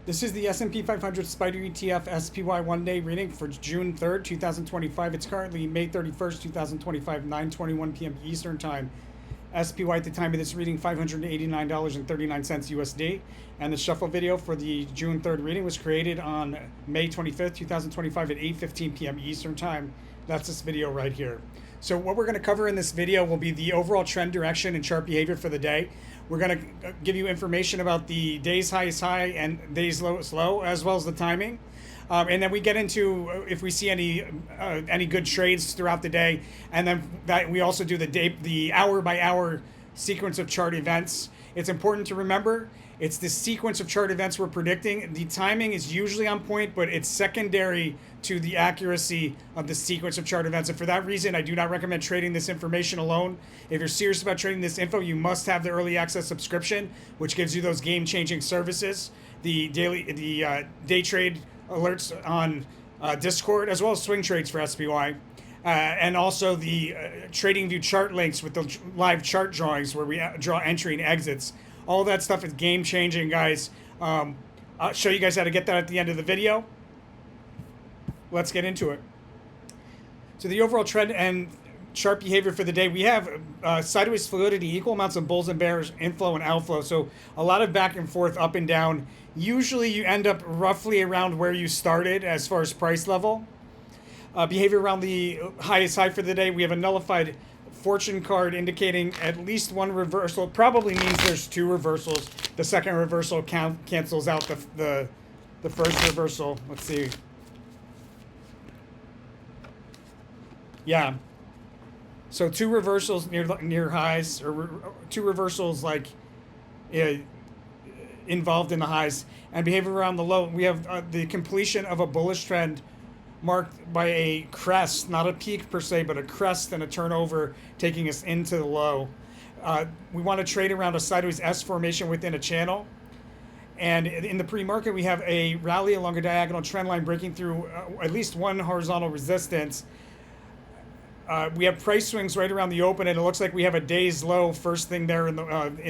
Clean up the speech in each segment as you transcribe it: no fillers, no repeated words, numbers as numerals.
This is the S&P 500 Spider ETF SPY one-day reading for June 3rd, 2025. It's currently May 31st, 2025, 9:21 p.m. Eastern Time. SPY at the time of this reading, $589.39 USD. And the shuffle video for the June 3rd reading was created on May 25th, 2025 at 8:15 p.m. Eastern Time. That's this video right here. So what we're going to cover in this video will be the overall trend direction and chart behavior for the day. We're going to give you information about the day's highest high and day's lowest low, as well as the timing. And then we get into if we see any good trades throughout the day, and then that we also do the hour by hour sequence of chart events. It's important to remember it's the sequence of chart events we're predicting. The timing is usually on point, but it's secondary to the accuracy of the sequence of chart events. And for that reason, I do not recommend trading this information alone. If you're serious about trading this info, you must have the early access subscription, which gives you those game-changing services, the day trade alerts on Discord, as well as swing trades for SPY. And also the TradingView chart links with the live chart drawings where we draw entry and exits. All that stuff is game changing, guys. I'll show you guys how to get that at the end of the video. Let's get into it. So the overall trend and chart behavior for the day, we have sideways fluidity, equal amounts of bulls and bears, inflow and outflow. So a lot of back and forth, up and down. Usually you end up roughly around where you started as far as price level. Behavior around the highest high for the day, we have a nullified fortune card indicating at least one reversal. It probably means there's two reversals. The second reversal cancels out the first reversal. Let's see. Yeah. So two reversals near highs, or two reversals like involved in the highs, and behavior around the low. We have the completion of a bullish trend marked by a crest, not a peak per se, but a crest and a turnover taking us into the low. We want to trade around a sideways S formation within a channel. And in the pre-market, we have a rally along a diagonal trend line breaking through at least one horizontal resistance. We have price swings right around the open, and it looks like we have a day's low first thing there in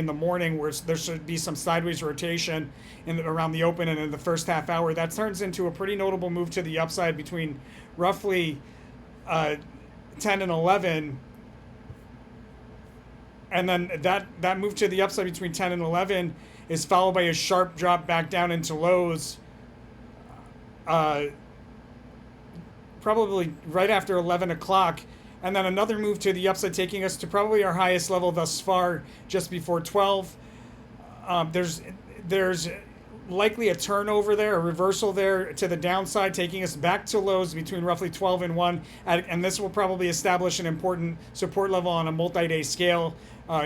the morning, where there should be some sideways rotation around the open and in the first half hour. That turns into a pretty notable move to the upside between roughly 10 and 11. And then that move to the upside between 10 and 11 is followed by a sharp drop back down into lows probably right after 11 o'clock. And then another move to the upside taking us to probably our highest level thus far, just before 12. There's likely a turnover there, a reversal there to the downside, taking us back to lows between roughly 12 and 1. And this will probably establish an important support level on a multi-day scale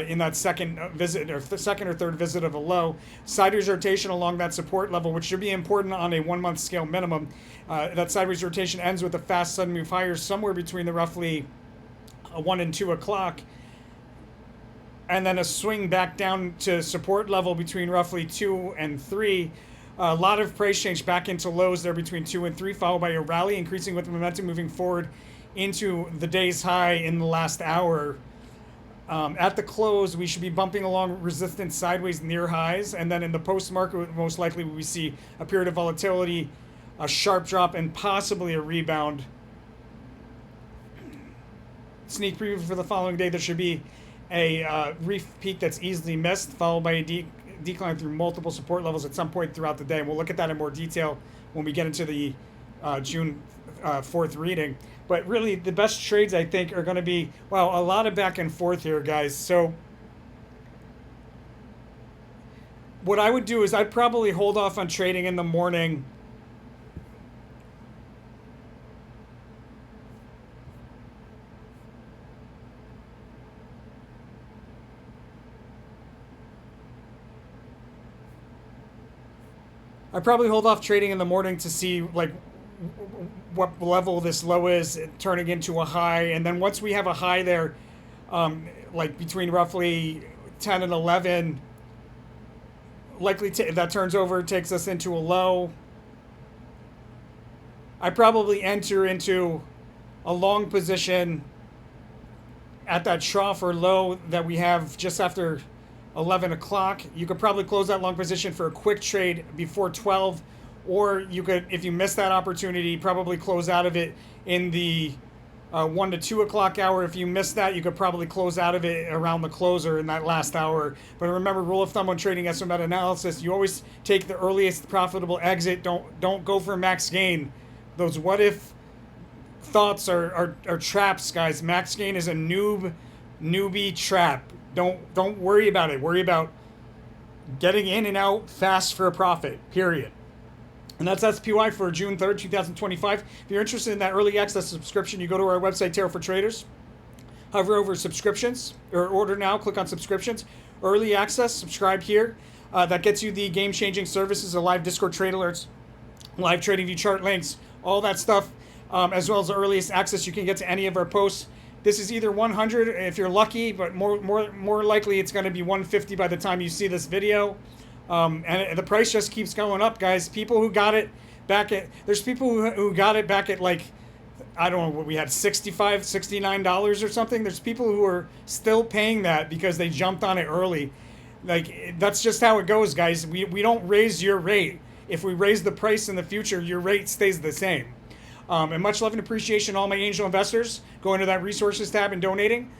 in that second visit, or second or third visit of a low. Sideways rotation along that support level, which should be important on a 1 month scale minimum. That sideways rotation ends with a fast sudden move higher somewhere between the roughly 1 and 2 o'clock, and then a swing back down to support level between roughly 2 and 3. A lot of price change back into lows there between 2 and 3, followed by a rally increasing with momentum moving forward into the day's high in the last hour. At the close, we should be bumping along resistance sideways near highs, and then in the post-market, most likely we see a period of volatility, a sharp drop, and possibly a rebound. Sneak preview for the following day, there should be a brief peak that's easily missed, followed by a decline through multiple support levels at some point throughout the day. And we'll look at that in more detail when we get into the June 4th reading. But really, the best trades, I think, are going to be, well, a lot of back and forth here, guys. So what I would do is I'd probably hold off on trading in the morning. I probably hold off trading in the morning to see like what level this low is turning into a high, and then once we have a high there, like between roughly 10 and 11, likely that turns over, takes us into a low. I probably enter into a long position at that trough or low that we have just after 11 o'clock. You could probably close that long position for a quick trade before 12, or you could, if you miss that opportunity, probably close out of it in the 1 to 2 o'clock hour. If you miss that, you could probably close out of it around the closer in that last hour. But remember, rule of thumb on trading estimate meta-analysis, you always take the earliest profitable exit. Don't go for max gain. Those what if thoughts are traps, guys. Max gain is a newbie trap. Don't worry about it. Worry about getting in and out fast for a profit, period. And that's SPY for June 3rd, 2025. If you're interested in that early access subscription, you go to our website, Tarot for Traders. Hover over subscriptions, or order now, click on subscriptions. Early access, subscribe here. That gets you the game-changing services, a live Discord trade alerts, live trading view chart links, all that stuff, as well as the earliest access you can get to any of our posts. This is either 100 if you're lucky, but more likely it's going to be 150 by the time you see this video. And the price just keeps going up, guys. People who got it back at, there's people who got it back at, like, I don't know what we had, $65, $69 or something. There's people who are still paying that because they jumped on it early. Like, that's just how it goes, guys. We don't raise your rate. If we raise the price in the future, your rate stays the same. And much love and appreciation to all my angel investors. Go into that resources tab and donating.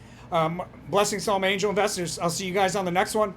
Blessings to all my angel investors. I'll see you guys on the next one.